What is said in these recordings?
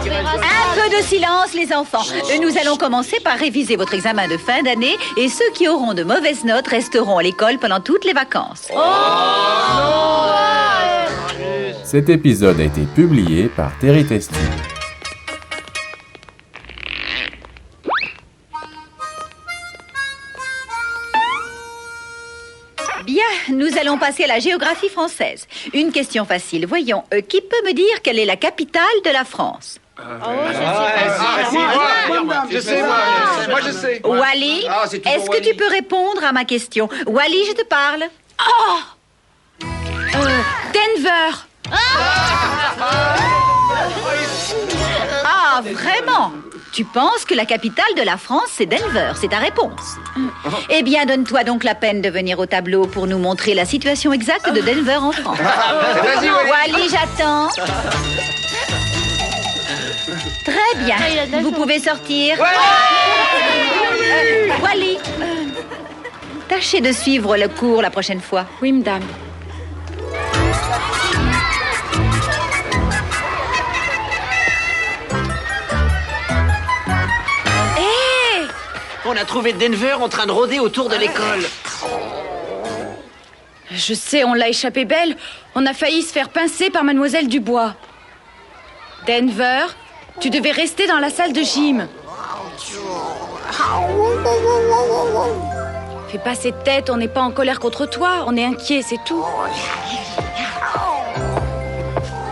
Un peu de silence, les enfants. Nous allons commencer par réviser votre examen de fin d'année et ceux qui auront de mauvaises notes resteront à l'école pendant toutes les vacances. Cet épisode a été publié par Terry Testy. Bien, nous allons passer à la géographie française. Une question facile. Voyons, qui peut me dire quelle est la capitale de la France? Je sais. Wally, est-ce que tu peux répondre à ma question? Wally, je te parle. Denver. Ah, vraiment? Tu penses que la capitale de la France, c'est Denver? C'est ta réponse. Eh bien, donne-toi donc la peine de venir au tableau pour nous montrer la situation exacte de Denver en France. Vas-y, Wally, j'attends. Très bien. Vous pouvez sortir. Wally, tâchez de suivre le cours la prochaine fois. Oui, madame. On a trouvé Denver en train de rôder autour de l'école. Je sais, on l'a échappé belle. On a failli se faire pincer par Mademoiselle Dubois. Denver, tu devais rester dans la salle de gym. Fais pas cette tête, on n'est pas en colère contre toi. On est inquiet, c'est tout.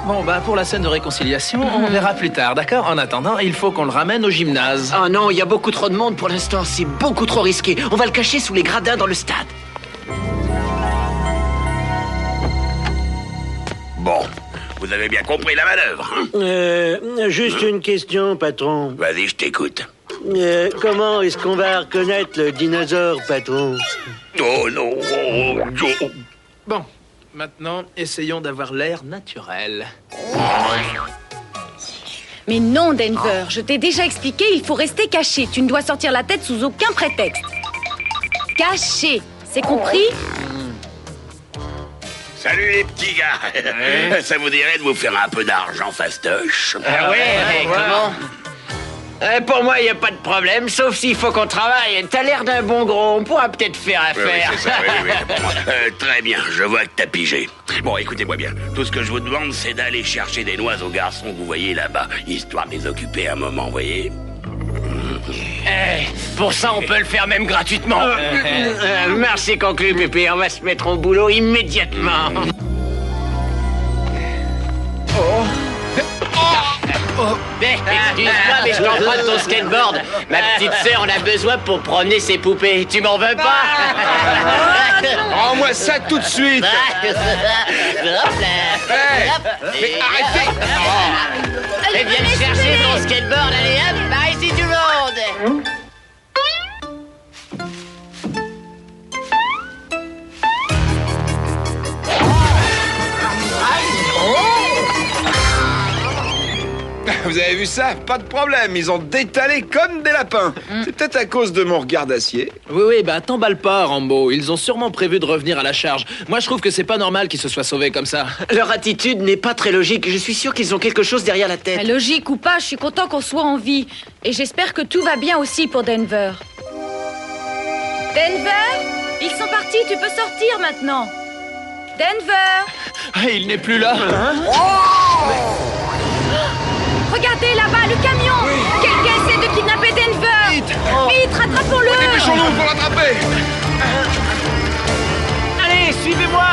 Bon, pour la scène de réconciliation, on verra plus tard, d'accord? En attendant, il faut qu'on le ramène au gymnase. Oh non, il y a beaucoup trop de monde pour l'instant. C'est beaucoup trop risqué. On va le cacher sous les gradins dans le stade. Bon, vous avez bien compris la manœuvre. Juste une question, patron. Vas-y, je t'écoute. Comment est-ce qu'on va reconnaître le dinosaure, patron? Oh non, oh. Bon, maintenant, essayons d'avoir l'air naturel. Mais non, Denver, je t'ai déjà expliqué, il faut rester caché. Tu ne dois sortir la tête sous aucun prétexte. Caché, c'est compris? Salut les petits gars. Ça vous dirait de vous faire un peu d'argent fastoche? Ah ouais, comment? Pour moi, il n'y a pas de problème, sauf s'il faut qu'on travaille. T'as l'air d'un bon gros, on pourra peut-être faire affaire. Oui, c'est ça, oui. Très bien, je vois que t'as pigé. Bon, écoutez-moi bien. Tout ce que je vous demande, c'est d'aller chercher des noix aux garçons que vous voyez là-bas, histoire de les occuper un moment, voyez? Pour ça, on peut le faire même gratuitement. Merci, conclu, Pépé. On va se mettre au boulot immédiatement. Excuse-moi, mais je t'emprunte ton skateboard. Ma petite sœur en a besoin pour promener ses poupées. Tu m'en veux pas? Rends-moi ça tout de suite. Mais arrêtez! Viens me chercher ton skateboard, allez hop, par ici tout le monde! Vous avez vu ça? Pas de problème, ils ont détalé comme des lapins. C'est peut-être à cause de mon regard d'acier. Oui, t'emballe pas, Rambo. Ils ont sûrement prévu de revenir à la charge. Moi, je trouve que c'est pas normal qu'ils se soient sauvés comme ça. Leur attitude n'est pas très logique. Je suis sûr qu'ils ont quelque chose derrière la tête. Logique ou pas, je suis content qu'on soit en vie. Et j'espère que tout va bien aussi pour Denver. Denver, ils sont partis, tu peux sortir maintenant. Denver! Il n'est plus là. Regardez là-bas, le camion! Quelqu'un essaie de kidnapper Denver! Vite, rattrapons-le! Dépêchons-nous pour l'attraper! Allez, suivez-moi!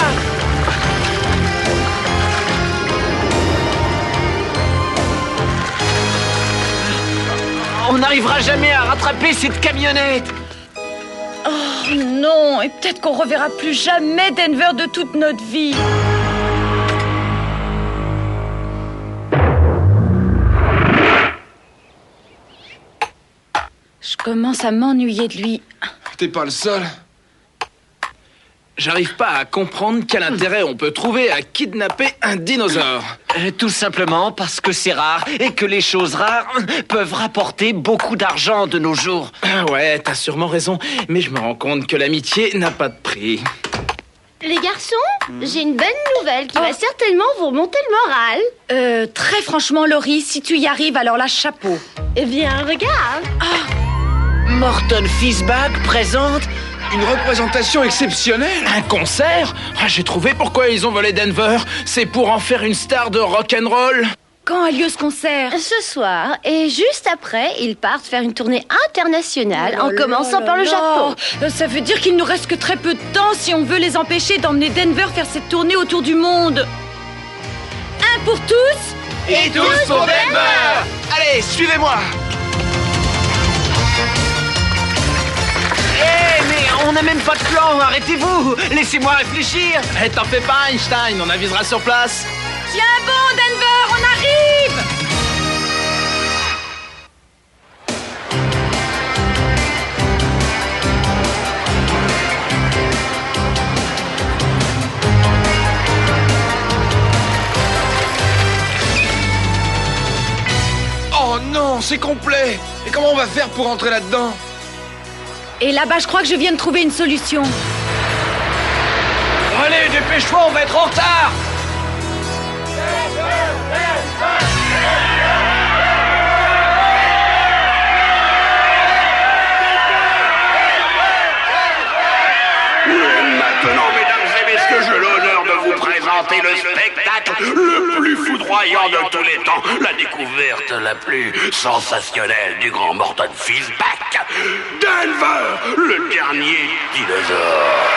On n'arrivera jamais à rattraper cette camionnette! Oh non, et peut-être qu'on reverra plus jamais Denver de toute notre vie. Je commence à m'ennuyer de lui. T'es pas le seul. J'arrive pas à comprendre quel intérêt on peut trouver à kidnapper un dinosaure. Tout simplement parce que c'est rare et que les choses rares peuvent rapporter beaucoup d'argent de nos jours. Ouais, t'as sûrement raison, mais je me rends compte que l'amitié n'a pas de prix. Les garçons, j'ai une bonne nouvelle qui va certainement vous remonter le moral. Très franchement, Laurie, si tu y arrives, alors là, chapeau. Eh bien, regarde. Morton Fishbag présente Une représentation exceptionnelle. Un concert? J'ai trouvé pourquoi ils ont volé Denver. C'est pour en faire une star de rock'n'roll. Quand a lieu ce concert? Ce soir, et juste après, ils partent faire une tournée internationale en commençant par le Japon. Ça veut dire qu'il nous reste que très peu de temps si on veut les empêcher d'emmener Denver faire cette tournée autour du monde. Un pour tous Et tous pour Denver. Allez, suivez-moi. Mais on n'a même pas de plan, arrêtez-vous. Laissez-moi réfléchir. T'en fais pas, Einstein, on avisera sur place. Tiens bon, Denver, on arrive! Oh non, c'est complet. Et comment on va faire pour entrer là-dedans? Et là-bas, je crois que je viens de trouver une solution. Allez, dépêche-toi, on va être en retard. Maintenant, mesdames et messieurs, j'ai l'honneur de vous présenter le spectacle le plus foudroyant de tous les temps, la découverte la plus sensationnelle du grand Morton Fishbag, Denver, le dernier dinosaure.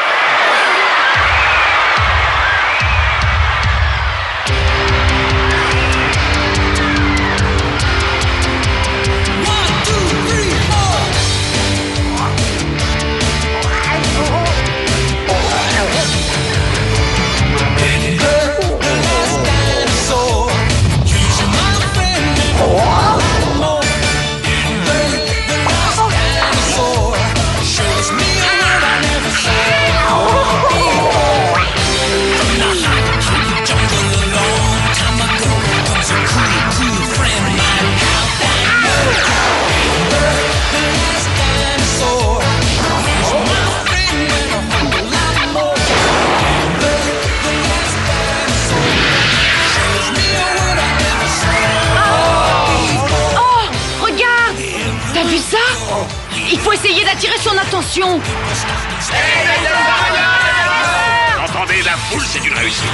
Il faut essayer d'attirer son attention. Entendez la foule, c'est une réussite.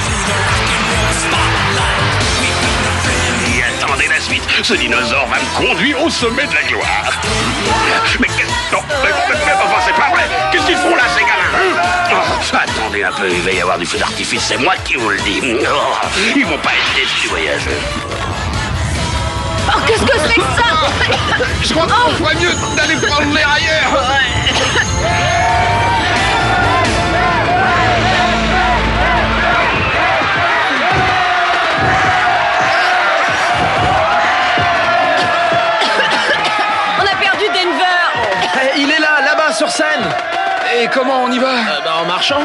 Et attendez la suite. Ce dinosaure va me conduire au sommet de la gloire. Mais enfin, c'est pas vrai. Qu'est-ce qu'ils font là, ces gamins? Attendez un peu, il va y avoir du feu d'artifice, c'est moi qui vous le dis. Ils vont pas être déçus, voyageurs. Oh, qu'est-ce que c'est que ça? Je crois qu'on ferait mieux d'aller prendre l'air ailleurs. On a perdu Denver. Il est là-bas, sur scène. Et comment on y va? En marchant.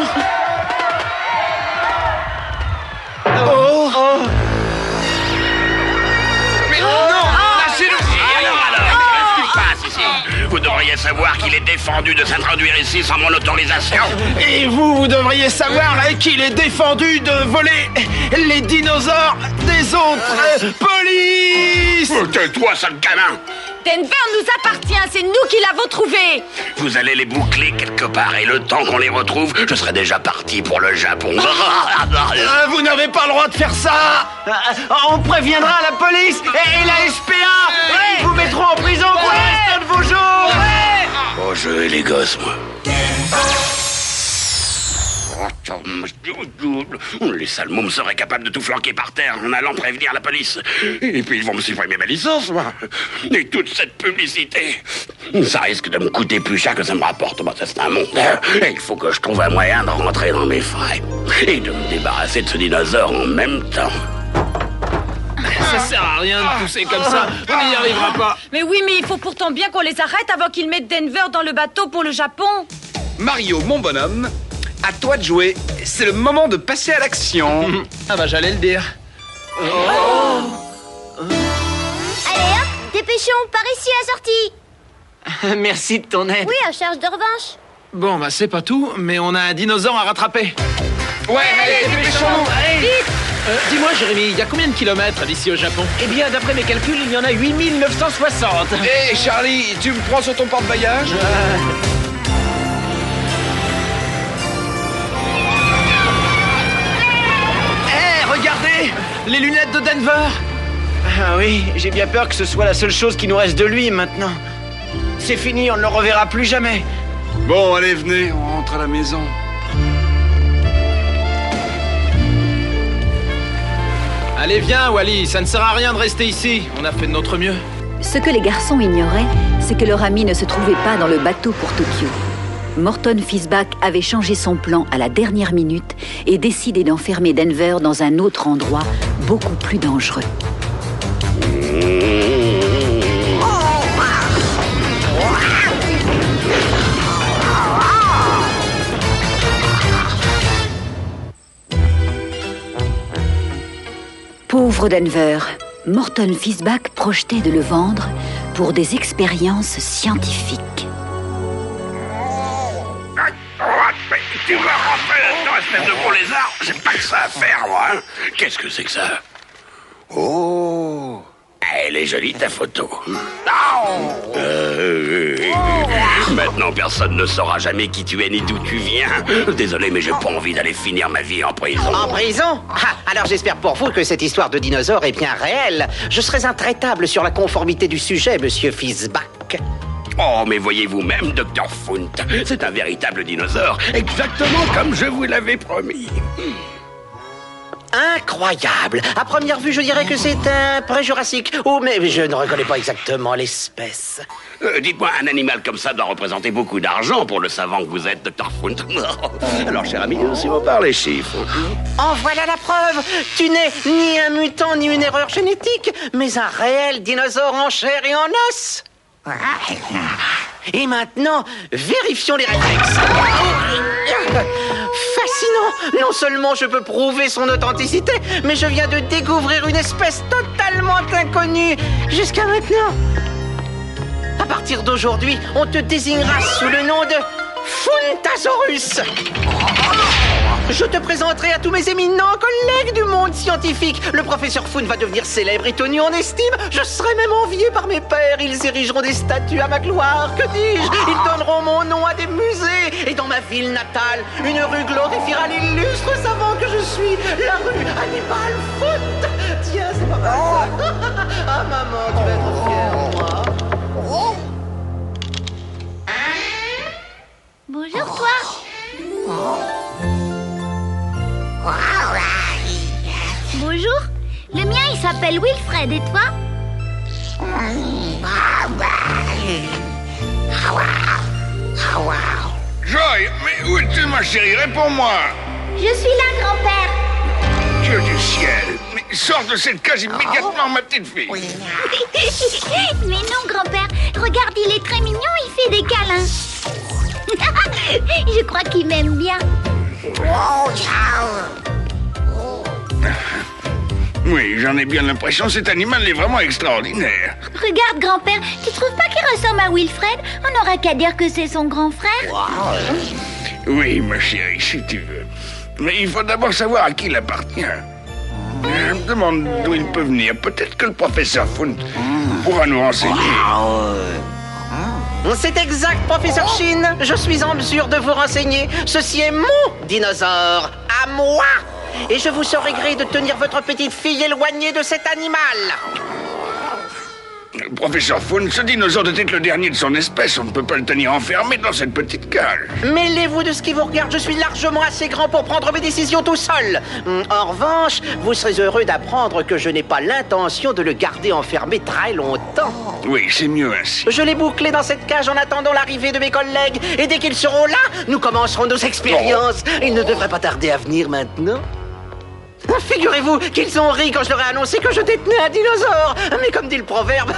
Vous devriez savoir qu'il est défendu de s'introduire ici sans mon autorisation. Et vous devriez savoir qu'il est défendu de voler les dinosaures des autres polices. Tais-toi, sale gamin. Denver nous appartient, c'est nous qui l'avons trouvé. Vous allez les boucler quelque part et le temps qu'on les retrouve, je serai déjà parti pour le Japon. Vous n'avez pas le droit de faire ça. On préviendra la police et la SPA. Ouais. Ils vous mettront en prison pour le restant de vos jours. Au jeu et les gosses, moi. Les sales mômes seraient capables de tout flanquer par terre en allant prévenir la police. Et puis ils vont me supprimer ma licence, moi. Et toute cette publicité, ça risque de me coûter plus cher que ça me rapporte. Moi, ça c'est un monde. Et il faut que je trouve un moyen de rentrer dans mes frais et de me débarrasser de ce dinosaure en même temps. Ça sert à rien de pousser comme ça. On n'y arrivera pas. Mais oui, mais il faut pourtant bien qu'on les arrête avant qu'ils mettent Denver dans le bateau pour le Japon. Mario, mon bonhomme, à toi de jouer. C'est le moment de passer à l'action. Ah bah j'allais le dire. Allez hop, dépêchons, par ici à la sortie. Merci de ton aide. Oui, à charge de revanche. Bon bah c'est pas tout, mais on a un dinosaure à rattraper. Ouais, allez, dépêchons-nous. Allez. Dis-moi, Jérémy, il y a combien de kilomètres d'ici au Japon? Eh bien, d'après mes calculs, il y en a 8960. Hé, Charlie, tu me prends sur ton porte-bagages? Regardez, les lunettes de Denver. Ah oui, j'ai bien peur que ce soit la seule chose qui nous reste de lui maintenant. C'est fini, on ne le reverra plus jamais. Bon, allez, venez, on rentre à la maison. Allez, viens, Wally, ça ne sert à rien de rester ici. On a fait de notre mieux. Ce que les garçons ignoraient, c'est que leur ami ne se trouvait pas dans le bateau pour Tokyo. Morton Fizzback avait changé son plan à la dernière minute et décidé d'enfermer Denver dans un autre endroit, beaucoup plus dangereux. Pauvre Denver, Morton Fizzback projetait de le vendre pour des expériences scientifiques. Mais tu vas rentrer là-dedans, espèce de gros lézard. J'ai pas que ça à faire, moi. Hein. Qu'est-ce que c'est que ça? Oh, elle est jolie, ta photo. Maintenant, personne ne saura jamais qui tu es ni d'où tu viens. Désolé, mais j'ai pas envie d'aller finir ma vie en prison. En prison? Alors j'espère pour vous que cette histoire de dinosaure est bien réelle. Je serai intraitable sur la conformité du sujet, monsieur Fizzback. Oh, mais voyez vous-même, Dr. Funt, c'est un véritable dinosaure, exactement comme je vous l'avais promis. Incroyable. À première vue, je dirais que c'est un pré-jurassique. Oh, mais je ne reconnais pas exactement l'espèce. Dites-moi, un animal comme ça doit représenter beaucoup d'argent pour le savant que vous êtes, Dr. Funt. Alors, cher ami, si on parle les chiffres... En voilà la preuve. Tu n'es ni un mutant ni une erreur génétique, mais un réel dinosaure en chair et en os. Et maintenant, vérifions les réflexes. Fascinant. Non seulement je peux prouver son authenticité, mais je viens de découvrir une espèce totalement inconnue jusqu'à maintenant. À partir d'aujourd'hui, on te désignera sous le nom de Funtasaurus. Je te présenterai à tous mes éminents collègues du monde scientifique. Le professeur Funt va devenir célèbre et tenu en estime. Je serai même envié par mes pairs. Ils érigeront des statues à ma gloire. Que dis-je? Ils donneront mon nom à des musées. Et dans ma ville natale, une rue glorifiera l'illustre savant que je suis. La rue Animal Funt. Tiens, c'est pas mal ça. Ah maman, tu vas être fière de moi. Bonjour toi. Bonjour, le mien il s'appelle Wilfred et toi? Joy, mais où es-tu ma chérie? Réponds-moi. Je suis là, grand-père. Dieu du ciel, mais sors de cette case immédiatement, ma petite fille. Mais non, grand-père, regarde, il est très mignon, il fait des câlins. Je crois qu'il m'aime bien. Oui, j'en ai bien l'impression, cet animal est vraiment extraordinaire. Regarde, grand-père, tu trouves pas qu'il ressemble à Wilfred? On n'aura qu'à dire que c'est son grand frère. Oui, ma chérie, si tu veux. Mais il faut d'abord savoir à qui il appartient. Je me demande d'où il peut venir. Peut-être que le professeur Funt pourra nous renseigner. C'est exact, professeur Shin. Je suis en mesure de vous renseigner. Ceci est mon dinosaure, à moi. Et je vous saurai gré de tenir votre petite fille éloignée de cet animal. Professeur Funt, ce dinosaure doit être le dernier de son espèce. On ne peut pas le tenir enfermé dans cette petite cage. Mêlez-vous de ce qui vous regarde. Je suis largement assez grand pour prendre mes décisions tout seul. En revanche, vous serez heureux d'apprendre que je n'ai pas l'intention de le garder enfermé très longtemps. Oui, c'est mieux ainsi. Je l'ai bouclé dans cette cage en attendant l'arrivée de mes collègues. Et dès qu'ils seront là, nous commencerons nos expériences. Il ne devrait pas tarder à venir maintenant. Figurez-vous qu'ils ont ri quand je leur ai annoncé que je détenais un dinosaure. Mais comme dit le proverbe,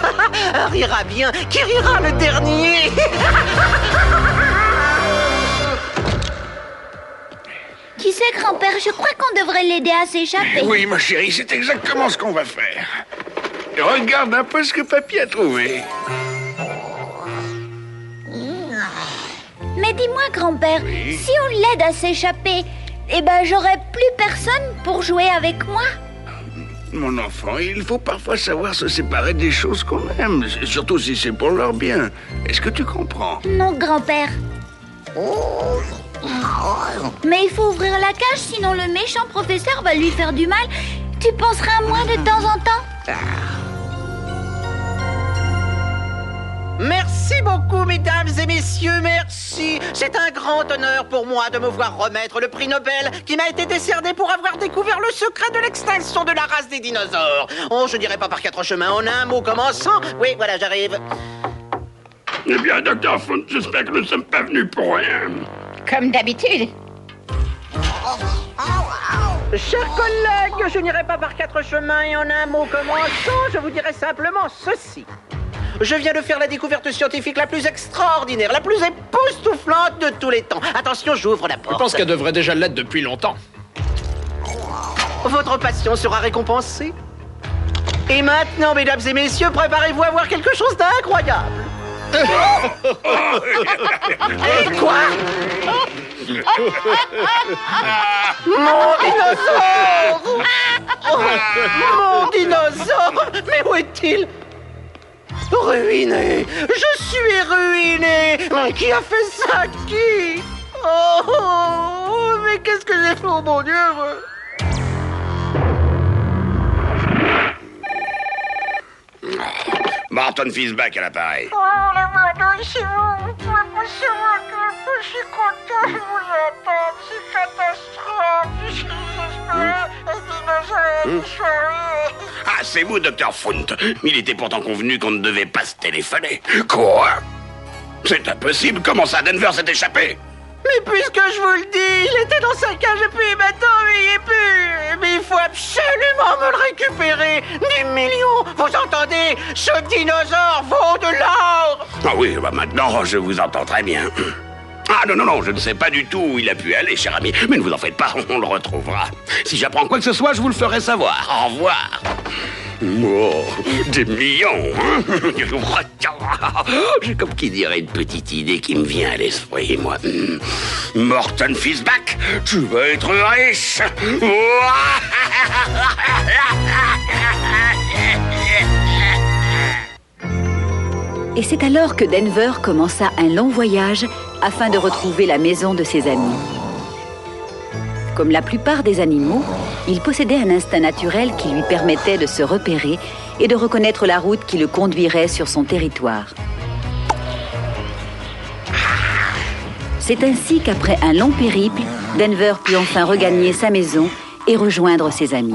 rira bien qui rira le dernier. Tu sais, grand-père, je crois qu'on devrait l'aider à s'échapper. Oui, ma chérie, c'est exactement ce qu'on va faire. Et regarde un peu ce que papy a trouvé. Mais dis-moi, grand-père, si on l'aide à s'échapper, eh ben j'aurai plus personne pour jouer avec moi. Mon enfant, il faut parfois savoir se séparer des choses qu'on aime, surtout si c'est pour leur bien. Est-ce que tu comprends? Non, grand-père. Mais il faut ouvrir la cage, sinon le méchant professeur va lui faire du mal. Tu penseras à moi de temps en temps? Merci beaucoup, mesdames et messieurs, merci. C'est un grand honneur pour moi de me voir remettre le prix Nobel qui m'a été décerné pour avoir découvert le secret de l'extinction de la race des dinosaures. Oh, je dirais pas par 4 chemins en un mot commençant. Oui, voilà, j'arrive. Eh bien, Dr. Font, j'espère que nous ne sommes pas venus pour rien. Comme d'habitude. Chers collègues, je n'irai pas par 4 chemins et en un mot commençant, je vous dirai simplement ceci. Je viens de faire la découverte scientifique la plus extraordinaire, la plus époustouflante de tous les temps. Attention, j'ouvre la porte. Je pense qu'elle devrait déjà l'être depuis longtemps. Votre passion sera récompensée. Et maintenant, mesdames et messieurs, préparez-vous à voir quelque chose d'incroyable. Et quoi? Mon dinosaure! Mon dinosaure! Mais où est-il? Ruiné! Je suis ruiné! Mais qui a fait ça? Qui? Oh, mais qu'est-ce que j'ai fait, oh mon Dieu! Morton Fizzback à l'appareil. Oh, le modo, c'est vous. Je suis content, je voulais attendre. C'est catastrophe. Les dinosaures ont disparu. Ah, c'est vous, Dr. Font. Il était pourtant convenu qu'on ne devait pas se téléphoner. Quoi? C'est impossible. Comment ça, Denver s'est échappé? Mais puisque je vous le dis, il était dans sa cage et puis maintenant il n'y est plus. Mais il faut absolument me le récupérer. Des millions, vous entendez? Ce dinosaure vaut de l'or. Ah oui, bah maintenant je vous entends très bien. Ah non, je ne sais pas du tout où il a pu aller, cher ami. Mais ne vous en faites pas, on le retrouvera. Si j'apprends quoi que ce soit, je vous le ferai savoir. Au revoir. Oh, des millions, hein? J'ai comme qui dirait une petite idée qui me vient à l'esprit, moi. Morton Fizzback, tu vas être riche. Et c'est alors que Denver commença un long voyage afin de retrouver la maison de ses amis. Comme la plupart des animaux, il possédait un instinct naturel qui lui permettait de se repérer et de reconnaître la route qui le conduirait sur son territoire. C'est ainsi qu'après un long périple, Denver put enfin regagner sa maison et rejoindre ses amis.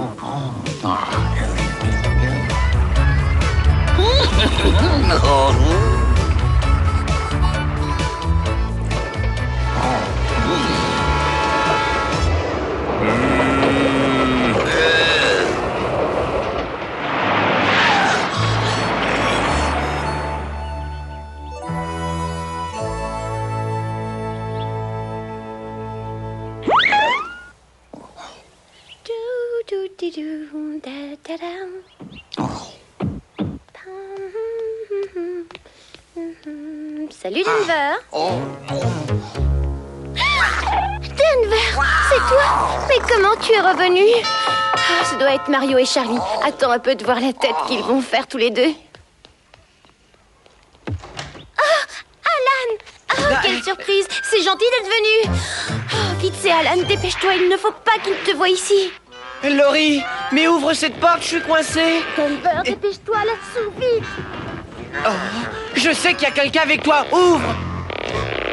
Salut Denver. Denver, c'est toi? Mais comment tu es revenu? Ah, ça doit être Mario et Charlie. Attends un peu de voir la tête qu'ils vont faire tous les deux. Oh, Alan! Oh, quelle surprise! C'est gentil d'être venu. Oh, vite, c'est Alan, dépêche-toi, il ne faut pas qu'il te voie ici. Laurie, mais ouvre cette porte, je suis coincé. Denver, dépêche-toi là-dessous, vite. Oh, je sais qu'il y a quelqu'un avec toi, ouvre.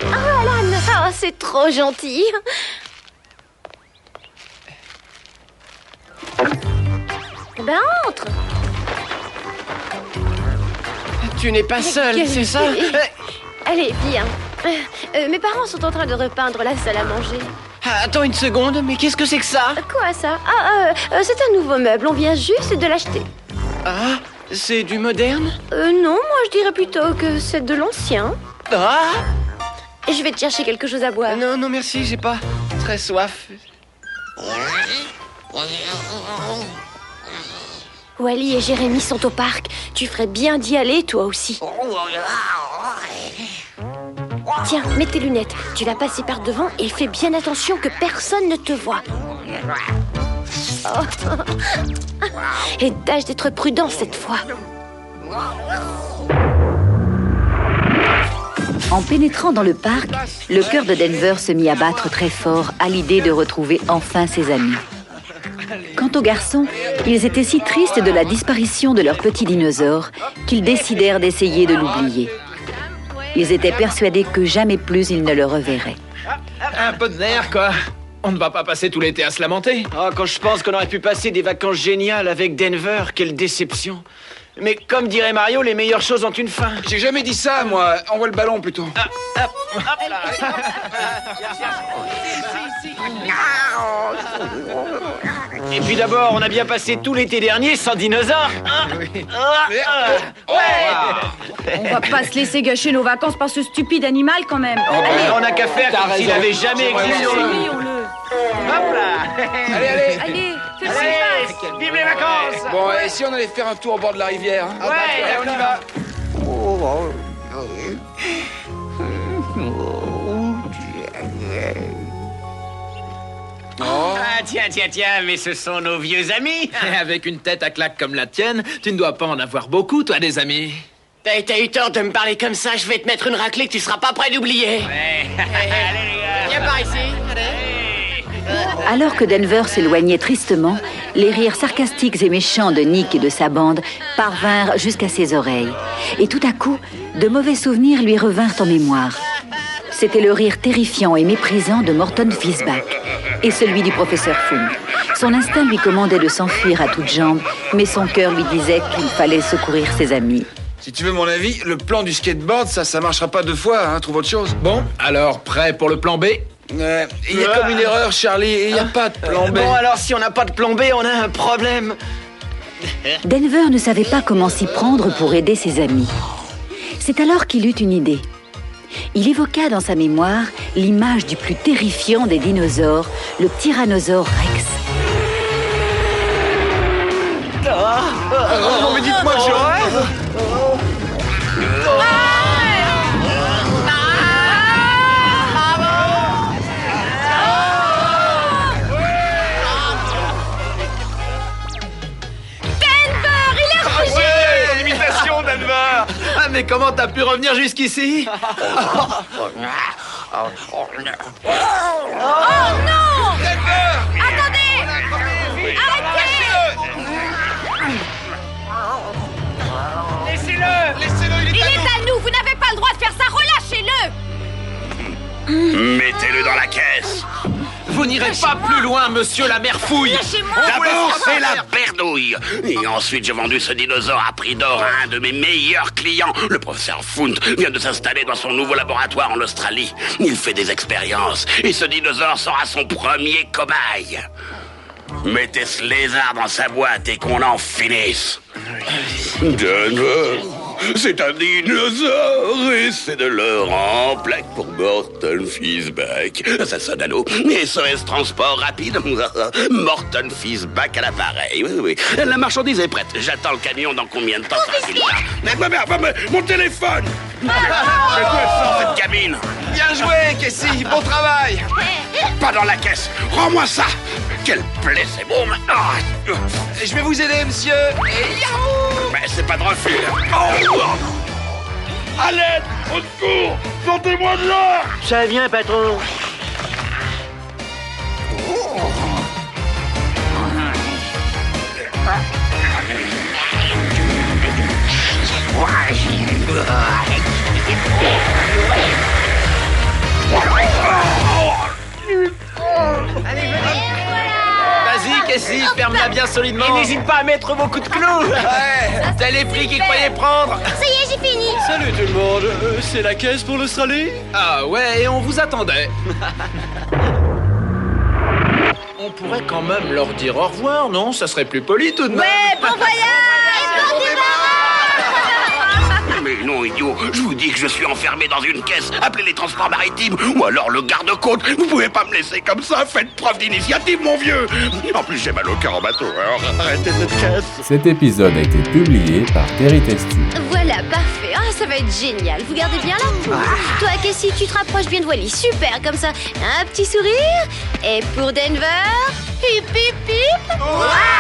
Oh, Alan, oh, c'est trop gentil. Ben, entre. Tu n'es pas seule, c'est ça? Allez, viens. Mes parents sont en train de repeindre la salle à manger. Attends une seconde, mais qu'est-ce que c'est que ça? Quoi, ça? C'est un nouveau meuble, on vient juste de l'acheter. Ah, c'est du moderne? Non, moi je dirais plutôt que c'est de l'ancien. Ah! Je vais te chercher quelque chose à boire. Non, merci, j'ai pas très soif. Wally et Jérémy sont au parc. Tu ferais bien d'y aller, toi aussi. Tiens, mets tes lunettes. Tu vas passer par devant et fais bien attention que personne ne te voit. Oh. Et tâche d'être prudent cette fois. En pénétrant dans le parc, le cœur de Denver se mit à battre très fort à l'idée de retrouver enfin ses amis. Quant aux garçons, ils étaient si tristes de la disparition de leur petit dinosaure qu'ils décidèrent d'essayer de l'oublier. Ils étaient persuadés que jamais plus ils ne le reverraient. Un peu de nerf, quoi. On ne va pas passer tout l'été à se lamenter. Oh, quand je pense qu'on aurait pu passer des vacances géniales avec Denver, quelle déception. Mais comme dirait Mario, les meilleures choses ont une fin. J'ai jamais dit ça, moi. Envoie le ballon, plutôt. Et puis d'abord, on a bien passé tout l'été dernier sans dinosaures. On va pas se laisser gâcher nos vacances par ce stupide animal, quand même. Allez, on n'a qu'à faire comme s'il avait jamais existé. Hop là. Allez, fais le surface. Vive les vacances. Bon, et si on allait faire un tour au bord de la rivière, hein? Ouais, on y va. Ah, tiens, mais ce sont nos vieux amis. Et avec une tête à claque comme la tienne, tu ne dois pas en avoir beaucoup, toi, des amis. T'as eu tort de me parler comme ça, je vais te mettre une raclée que tu seras pas prêt d'oublier. Ouais. Allez, les gars. Viens par ici. Alors que Denver s'éloignait tristement, les rires sarcastiques et méchants de Nick et de sa bande parvinrent jusqu'à ses oreilles. Et tout à coup, de mauvais souvenirs lui revinrent en mémoire. C'était le rire terrifiant et méprisant de Morton Fizzback et celui du professeur Foon. Son instinct lui commandait de s'enfuir à toutes jambes, mais son cœur lui disait qu'il fallait secourir ses amis. Si tu veux mon avis, le plan du skateboard, ça marchera pas 2 fois, hein. Trouve autre chose. Bon, alors, prêt pour le plan B? Il y a comme une erreur, Charlie, il n'y a pas de plan B. Bon, alors, si on n'a pas de plan B, on a un problème. Denver ne savait pas comment s'y prendre pour aider ses amis. C'est alors qu'il eut une idée. Il évoqua dans sa mémoire l'image du plus terrifiant des dinosaures, le Tyrannosaure Rex. Non mais dites-moi que je rêve. L'imitation, Denver. Ah, mais comment t'as pu revenir jusqu'ici? Oh non! Attendez! Arrêtez! Laissez-le, Il est à nous! Vous n'avez pas le droit de faire ça! Relâchez-le! Mettez-le dans la caisse. Vous n'irez pas plus loin, monsieur la mère fouille. Lâchez-moi! D'abord, c'est la berdouille. Et ensuite, j'ai vendu ce dinosaure à prix d'or à un de mes meilleurs clients. Le professeur Funt vient de s'installer dans son nouveau laboratoire en Australie. Il fait des expériences. Et ce dinosaure sera son premier cobaye. Mettez ce lézard dans sa boîte et qu'on en finisse. Denver, c'est un dinosaure et c'est de l'or en plaque pour Morton Fizzback. Ça sonne à l'eau. SOS Transport rapide. Morton Fizzback à l'appareil. Oui. La marchandise est prête. J'attends le camion dans combien de temps ça arrive? Mon téléphone! C'est quoi ça, cette cabine? Bien joué, Casey. Bon travail. Pas dans la caisse. Rends-moi ça. Quelle plaie, c'est beau maintenant. Je vais vous aider, monsieur. Et yahoo! Mais c'est pas de refus. Oh. À l'aide! Au secours! Sortez-moi de là! Ça vient, patron. Vas-y, Casey, ferme-la bien solidement. Et n'hésite pas à mettre vos coups de clou. Ouais, t'as les prix qu'ils croyaient prendre. Ça y est, j'ai fini. Salut tout le monde, c'est la caisse pour l'Australie? Ah ouais, et on vous attendait. On pourrait quand même leur dire au revoir, non? Ça serait plus poli tout de même. Ouais, bon voyage! Bon débarras! Mais non, idiot, je vous dis que je suis enfermé dans une caisse. Appelez les transports maritimes ou alors le garde-côte. Vous pouvez pas me laisser comme ça. Faites preuve d'initiative, mon vieux. En plus, j'ai mal au cœur en bateau. Alors arrêtez cette caisse. Cet épisode a été publié par Terry Testu. Voilà. Voilà, parfait. Ah, ça va être génial. Vous gardez bien là. Toi, Cassie, tu te rapproches bien de Wally. Super, comme ça. Un petit sourire. Et pour Denver, hip hip hip.